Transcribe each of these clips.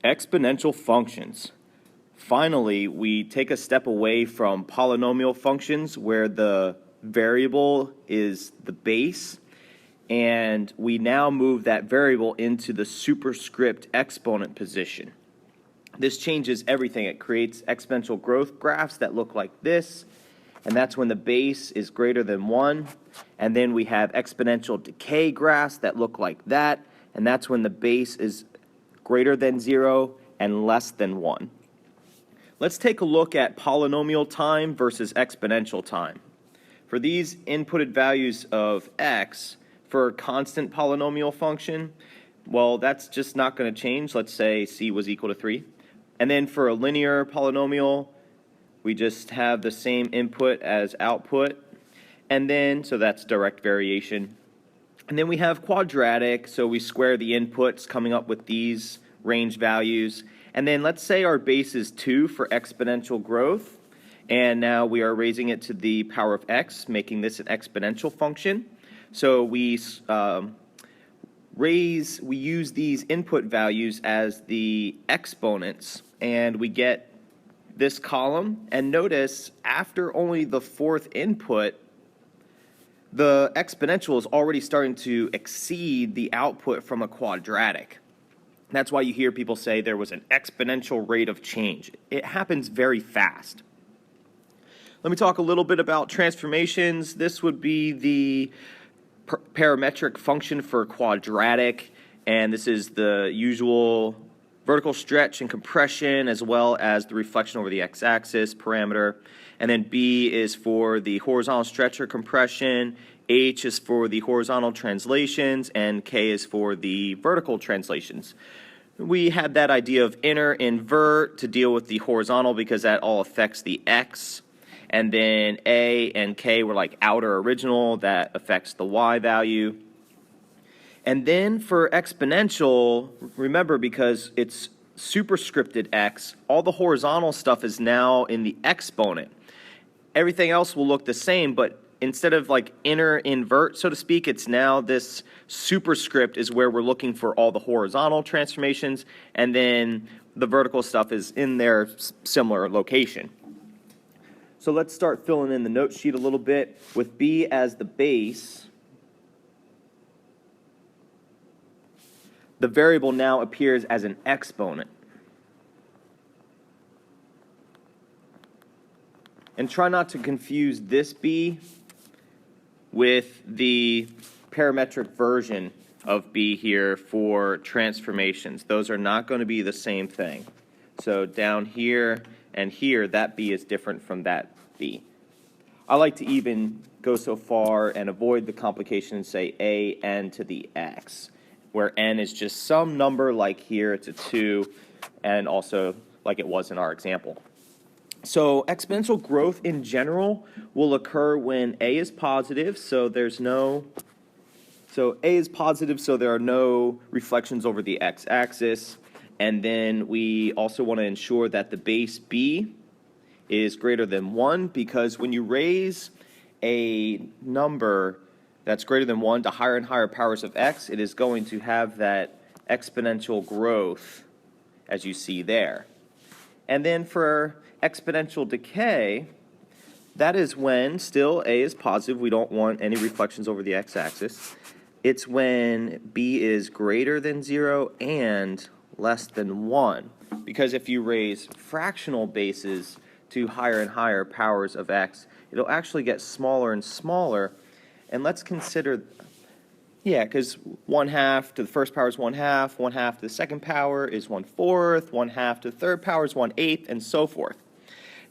Exponential functions. Finally, we take a step away from polynomial functions where the variable is the base, and we now move that variable into the superscript exponent position. This changes everything. It creates exponential growth graphs that look like this, and that's when the base is greater than 1. And then we have exponential decay graphs that look like that, and that's when the base is greater than 0 and less than 1. Let's take a look at polynomial time versus exponential time. For these inputted values of x, for a constant polynomial function, well, that's just not going to change. Let's say c was equal to 3. And then for a linear polynomial, we just have the same input as output. And then, so that's direct variation. And then we have quadratic, so we square the inputs coming up with these range values. And then let's say our base is 2 for exponential growth, and now we are raising it to the power of x, making this an exponential function. So we use these input values as the exponents, and we get this column. And notice, after only the fourth input, the exponential is already starting to exceed the output from a quadratic. That's why you hear people say there was an exponential rate of change. It happens very fast. Let me talk a little bit about transformations. This would be the parametric function for quadratic, and this is the usual vertical stretch and compression as well as the reflection over the x-axis parameter. And then B is for the horizontal stretch or compression, H is for the horizontal translations, and K is for the vertical translations. We had that idea of inner invert to deal with the horizontal because that all affects the x. And then A and K were like outer original, that affects the y value. And then for exponential, remember, because it's superscripted x, all the horizontal stuff is now in the exponent. Everything else will look the same, but instead of like inner invert, so to speak, it's now this superscript is where we're looking for all the horizontal transformations, and then the vertical stuff is in their similar location. So let's start filling in the note sheet a little bit. With B as the base, the variable now appears as an exponent. And try not to confuse this B with the parametric version of B here for transformations. Those are not going to be the same thing. So down here and here, that B is different from that B. I like to even go so far and avoid the complication and say a n to the x, where n is just some number, like here it's a 2, and also like it was in our example. So exponential growth in general will occur when a is positive, so A is positive, so there are no reflections over the x-axis. And then we also want to ensure that the base b is greater than 1, because when you raise a number that's greater than 1 to higher and higher powers of x, it is going to have that exponential growth as you see there. And then for exponential decay, that is when still a is positive, we don't want any reflections over the x-axis. It's when b is greater than 0 and less than 1. Because if you raise fractional bases to higher and higher powers of x, it'll actually get smaller and smaller. And let's consider, because 1/2 to the first power is 1/2, 1/2 to the second power is 1/4, 1/2 to the third power is 1/8, and so forth.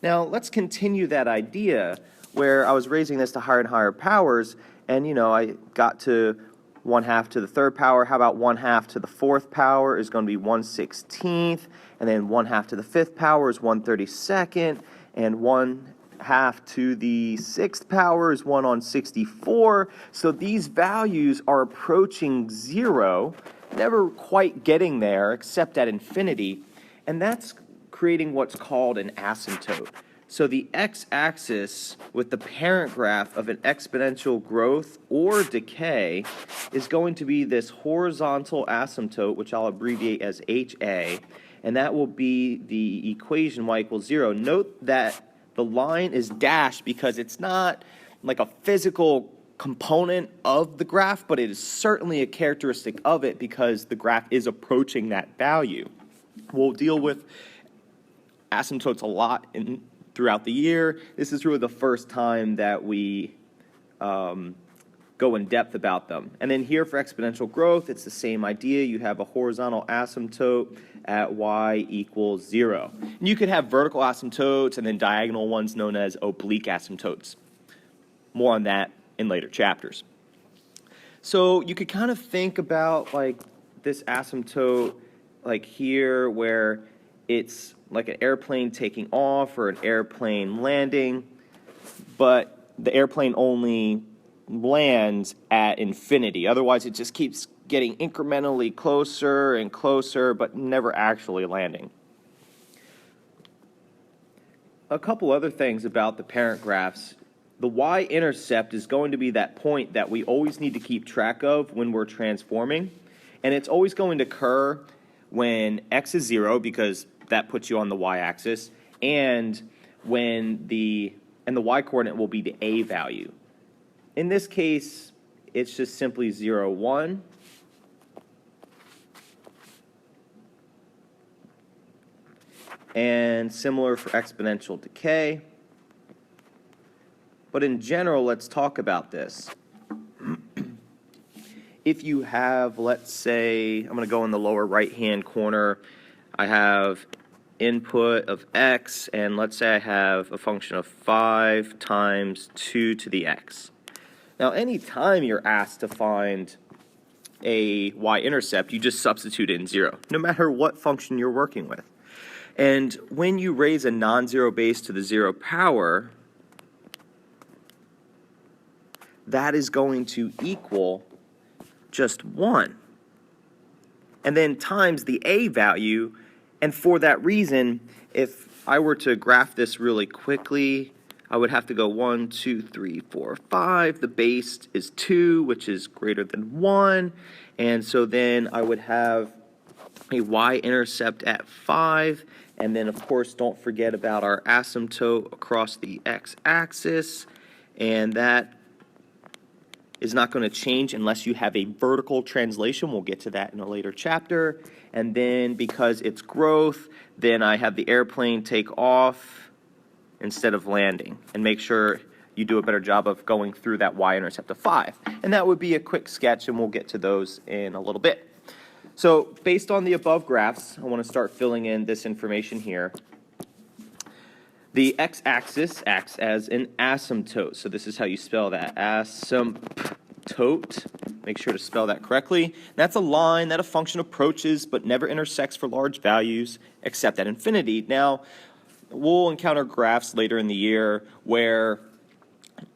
Now let's continue that idea where I was raising this to higher and higher powers, and I got to 1/2 to the third power. How about 1/2 to the fourth power is going to be 1/16, and then 1/2 to the fifth power is 1/32, and 1/2 to the sixth power is 1/64. So these values are approaching 0, never quite getting there except at infinity, and that's creating what's called an asymptote. So the x-axis with the parent graph of an exponential growth or decay is going to be this horizontal asymptote, which I'll abbreviate as HA, and that will be the equation y equals 0. Note that the line is dashed because it's not like a physical component of the graph, but it is certainly a characteristic of it because the graph is approaching that value. We'll deal with asymptotes a lot throughout the year. This is really the first time that we go in depth about them. And then here for exponential growth, it's the same idea. You have a horizontal asymptote at y equals 0. And you could have vertical asymptotes and then diagonal ones known as oblique asymptotes. More on that in later chapters. So you could kind of think about like this asymptote like here where it's like an airplane taking off or an airplane landing, but the airplane only lands at infinity. Otherwise, it just keeps getting incrementally closer and closer, but never actually landing. A couple other things about the parent graphs. The Y-intercept is going to be that point that we always need to keep track of when we're transforming, and it's always going to occur when x is 0 because that puts you on the y-axis, and when the y-coordinate will be the a value. In this case, it's just simply 0, 1. And similar for exponential decay. But in general, let's talk about this. If you have, let's say, I'm going to go in the lower right-hand corner. I have input of x, and let's say I have a function of 5 times 2 to the x. Now, anytime you're asked to find a y-intercept, you just substitute in 0, no matter what function you're working with. And when you raise a non-zero base to the 0 power, that is going to equal just 1. And then times the a value. And for that reason, if I were to graph this really quickly, I would have to go 1, 2, 3, 4, 5. The base is 2, which is greater than 1. And so then I would have a y-intercept at 5. And then, of course, don't forget about our asymptote across the x-axis. And that is not going to change unless you have a vertical translation. We'll get to that in a later chapter. And then because it's growth, then I have the airplane take off instead of landing. And make sure you do a better job of going through that y-intercept of 5. And that would be a quick sketch, and we'll get to those in a little bit. So based on the above graphs, I want to start filling in this information here. The x-axis acts as an asymptote. So this is how you spell that, asymptote. Make sure to spell that correctly. That's a line that a function approaches but never intersects for large values except at infinity. Now, we'll encounter graphs later in the year where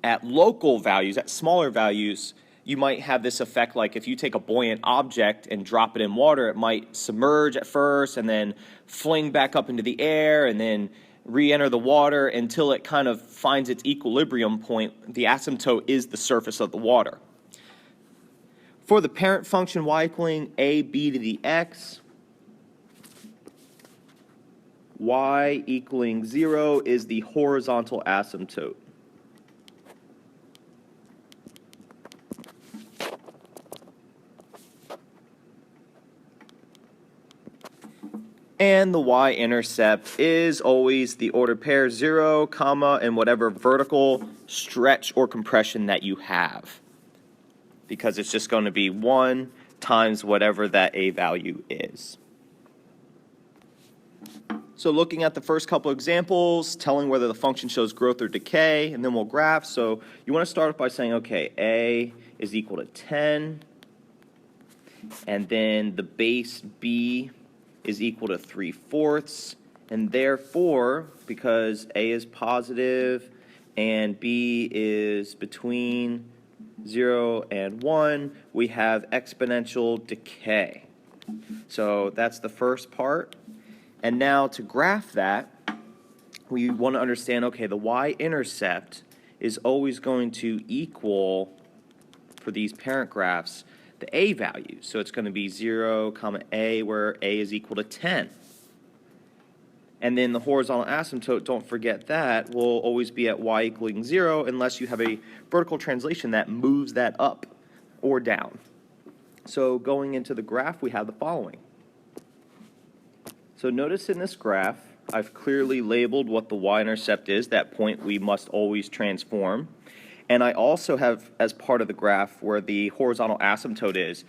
at local values, at smaller values, you might have this effect like if you take a buoyant object and drop it in water, it might submerge at first and then fling back up into the air and then re-enter the water until it kind of finds its equilibrium point. The asymptote is the surface of the water. For the parent function y equaling a b to the x, y equaling 0 is the horizontal asymptote. And the y-intercept is always the ordered pair 0, comma, and whatever vertical stretch or compression that you have. Because it's just going to be 1 times whatever that a value is. So looking at the first couple examples, telling whether the function shows growth or decay, and then we'll graph. So you want to start off by saying, okay, a is equal to 10, and then the base b is equal to 3/4, and therefore, because a is positive and b is between 0 and 1, we have exponential decay. So that's the first part. And now to graph that, we want to understand, okay, the y-intercept is always going to equal, for these parent graphs, the a value. So it's going to be 0, comma a, where a is equal to 10. And then the horizontal asymptote, don't forget that, will always be at y equaling 0 unless you have a vertical translation that moves that up or down. So going into the graph, we have the following. So notice in this graph, I've clearly labeled what the y-intercept is, that point we must always transform. And I also have, as part of the graph, where the horizontal asymptote is.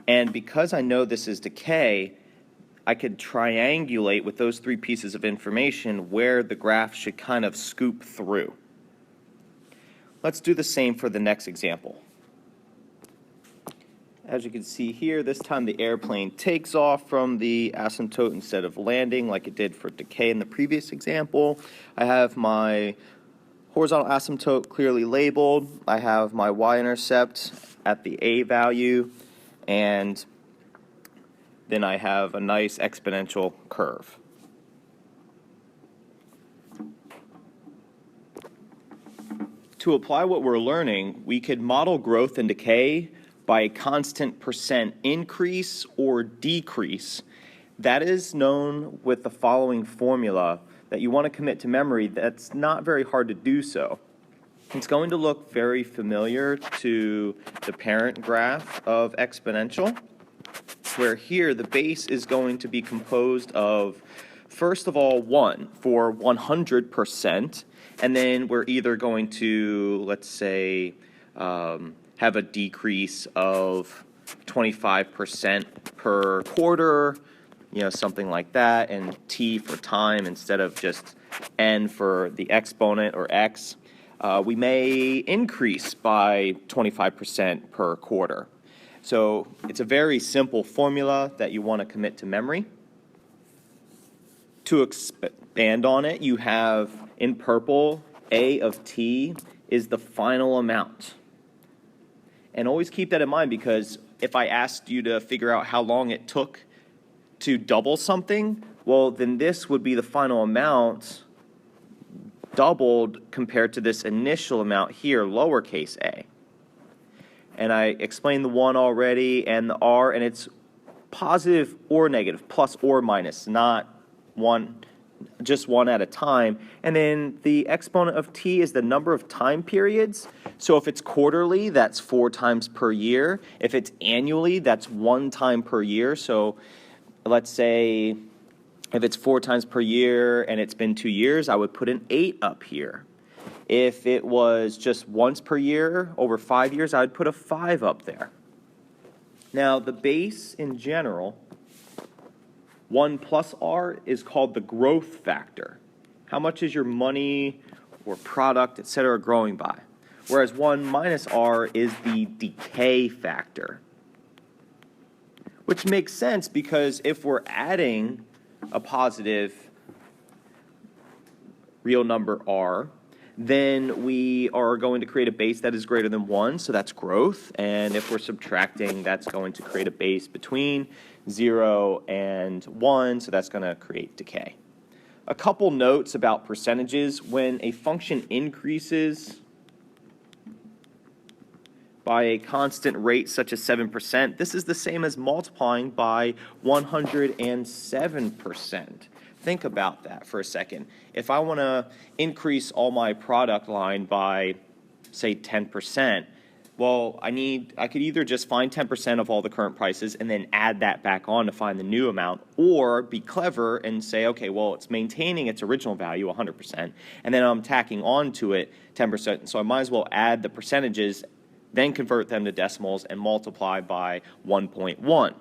And because I know this is decay, I could triangulate with those three pieces of information where the graph should kind of scoop through. Let's do the same for the next example. As you can see here, this time the airplane takes off from the asymptote instead of landing like it did for decay in the previous example. I have my horizontal asymptote clearly labeled. I have my y-intercept at the a value, and then I have a nice exponential curve. To apply what we're learning, we could model growth and decay by a constant % increase or decrease. That is known with the following formula that you want to commit to memory. That's not very hard to do so. It's going to look very familiar to the parent graph of exponential, where here the base is going to be composed of, first of all, 1 for 100%, and then we're either going to, let's say, have a decrease of 25% per quarter, something like that, and t for time instead of just n for the exponent or x. We may increase by 25% per quarter. So it's a very simple formula that you want to commit to memory. To expand on it, you have in purple, a of t is the final amount. And always keep that in mind, because if I asked you to figure out how long it took to double something, well, then this would be the final amount doubled compared to this initial amount here, lowercase a. And I explained the 1 already and the r, and it's positive or negative, plus or minus, not just one at a time. And then the exponent of t is the number of time periods. So if it's quarterly, that's 4 times per year. If it's annually, that's 1 time per year. So let's say if it's 4 times per year and it's been 2 years, I would put an 8 up here. If it was just once per year over 5 years, I would put a 5 up there. Now, the base in general, 1 plus r, is called the growth factor. How much is your money or product, etc., growing by? Whereas 1 minus r is the decay factor. Which makes sense, because if we're adding a positive real number r, then we are going to create a base that is greater than 1, so that's growth. And if we're subtracting, that's going to create a base between 0 and 1, so that's going to create decay. A couple notes about percentages. When a function increases by a constant rate such as 7%, this is the same as multiplying by 107%. Think about that for a second. If I want to increase all my product line by, say, 10%, well, I could either just find 10% of all the current prices and then add that back on to find the new amount, or be clever and say, okay, well, it's maintaining its original value, 100%, and then I'm tacking on to it 10%, so I might as well add the percentages, then convert them to decimals and multiply by 1.1.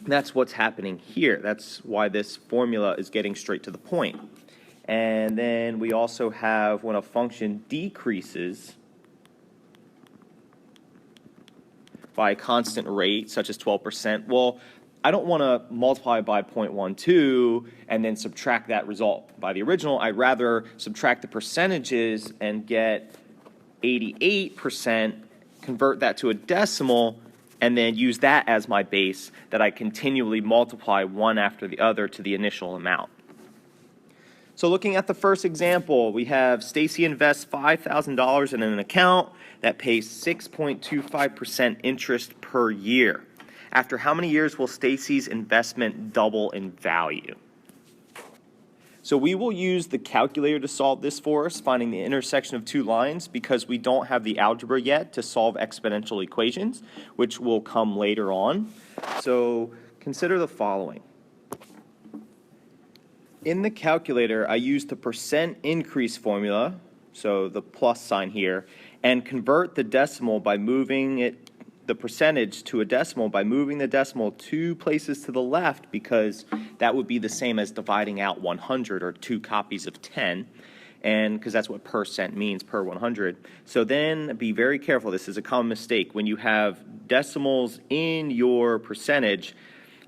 That's what's happening here. That's why this formula is getting straight to the point. And then we also have when a function decreases by a constant rate, such as 12%, well, I don't want to multiply by 0.12 and then subtract that result by the original. I'd rather subtract the percentages and get 88%, convert that to a decimal, and then use that as my base that I continually multiply one after the other to the initial amount. So looking at the first example, we have Stacy invests $5,000 in an account that pays 6.25% interest per year. After how many years will Stacy's investment double in value? So we will use the calculator to solve this for us, finding the intersection of two lines, because we don't have the algebra yet to solve exponential equations, which will come later on. So consider the following. In the calculator, I use the percent increase formula, so the plus sign here, and convert the decimal by moving the percentage to a decimal by moving the decimal 2 places to the left, because that would be the same as dividing out 100, or 2 copies of 10, and because that's what percent means, per 100. So then be very careful. This is a common mistake. When you have decimals in your percentage,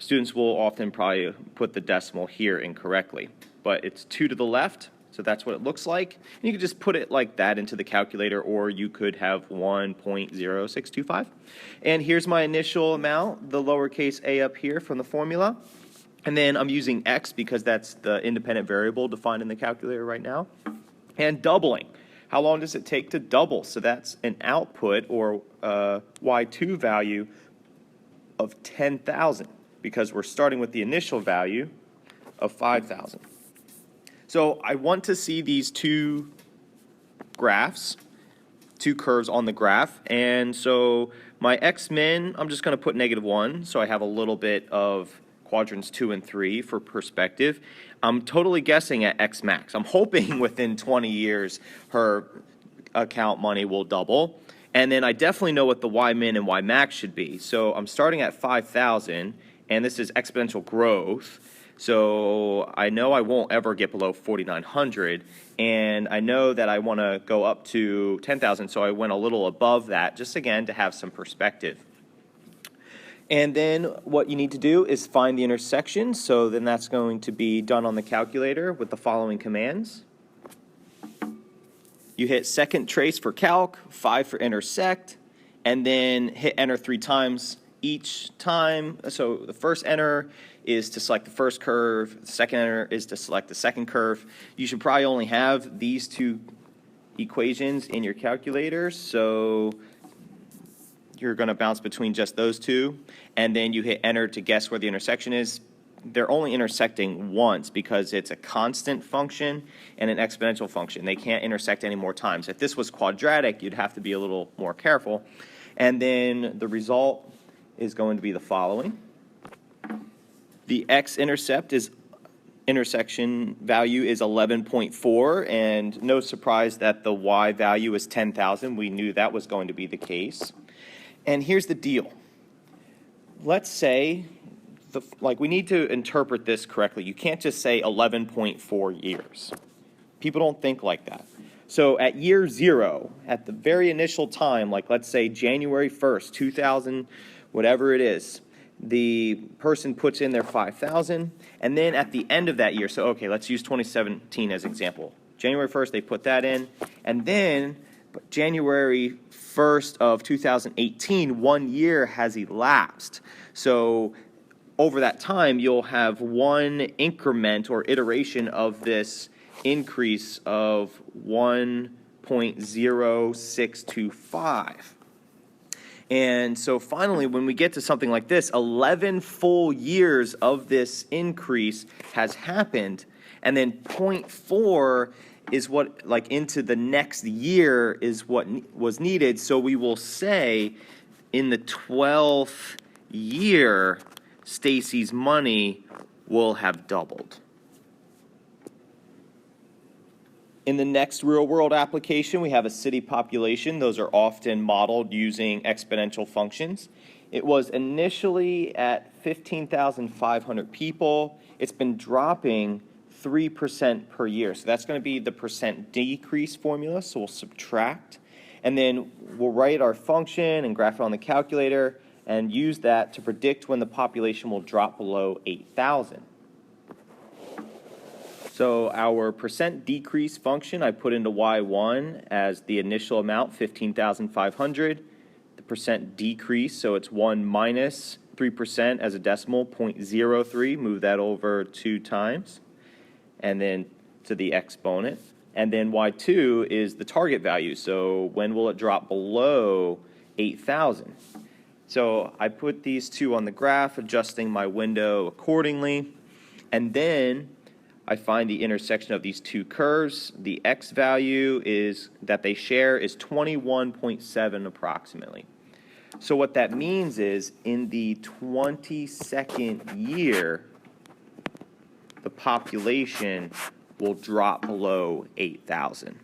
students will often probably put the decimal here incorrectly, but it's 2 to the left, so that's what it looks like. And you could just put it like that into the calculator, or you could have 1.0625. And here's my initial amount, the lowercase a up here from the formula. And then I'm using x because that's the independent variable defined in the calculator right now. And doubling. How long does it take to double? So that's an output, or y2 value of 10,000. Because we're starting with the initial value of 5,000. So I want to see these two graphs, two curves on the graph, and so my x-min, I'm just going to put -1, so I have a little bit of quadrants 2 and 3 for perspective. I'm totally guessing at x-max. I'm hoping within 20 years her account money will double. And then I definitely know what the y-min and y-max should be. So I'm starting at 5,000. And this is exponential growth, so I know I won't ever get below 4,900, and I know that I want to go up to 10,000, so I went a little above that, just again to have some perspective. And then what you need to do is find the intersection, so then that's going to be done on the calculator with the following commands. You hit second trace for calc, 5 for intersect, and then hit enter 3 times. Each time, so the first enter is to select the first curve, the second enter is to select the second curve. You should probably only have these 2 equations in your calculator, so you're going to bounce between just those 2, and then you hit enter to guess where the intersection is. They're only intersecting once because it's a constant function and an exponential function. They can't intersect any more times. If this was quadratic, you'd have to be a little more careful. And then the result is going to be the following. The x-intercept is intersection value is 11.4, and no surprise that the y value is 10,000. We knew that was going to be the case. And here's the deal. Let's say, we need to interpret this correctly. You can't just say 11.4 years. People don't think like that. So at year 0, at the very initial time, like let's say January 1st, 2000, whatever it is, the person puts in their 5,000, and then at the end of that year, so okay, let's use 2017 as example. January 1st, they put that in, and then January 1st of 2018, 1 year has elapsed. So over that time, you'll have one increment or iteration of this increase of 1.0625. And so finally, when we get to something like this, 11 full years of this increase has happened, and then 0.4 is what, like, into the next year is what was needed. So we will say in the 12th year, Stacy's money will have doubled. In the next real-world application, we have a city population. Those are often modeled using exponential functions. It was initially at 15,500 people. It's been dropping 3% per year. So that's going to be the percent decrease formula, so we'll subtract. And then we'll write our function and graph it on the calculator and use that to predict when the population will drop below 8,000. So our percent decrease function, I put into y1 as the initial amount, 15,500. The percent decrease, so it's 1 minus 3% as a decimal, 0.03. Move that over 2 times. And then to the exponent, and then y2 is the target value. So when will it drop below 8,000? So I put these two on the graph, adjusting my window accordingly, and then I find the intersection of these two curves. The x value is that they share is 21.7 approximately. So what that means is in the 22nd year, the population will drop below 8,000.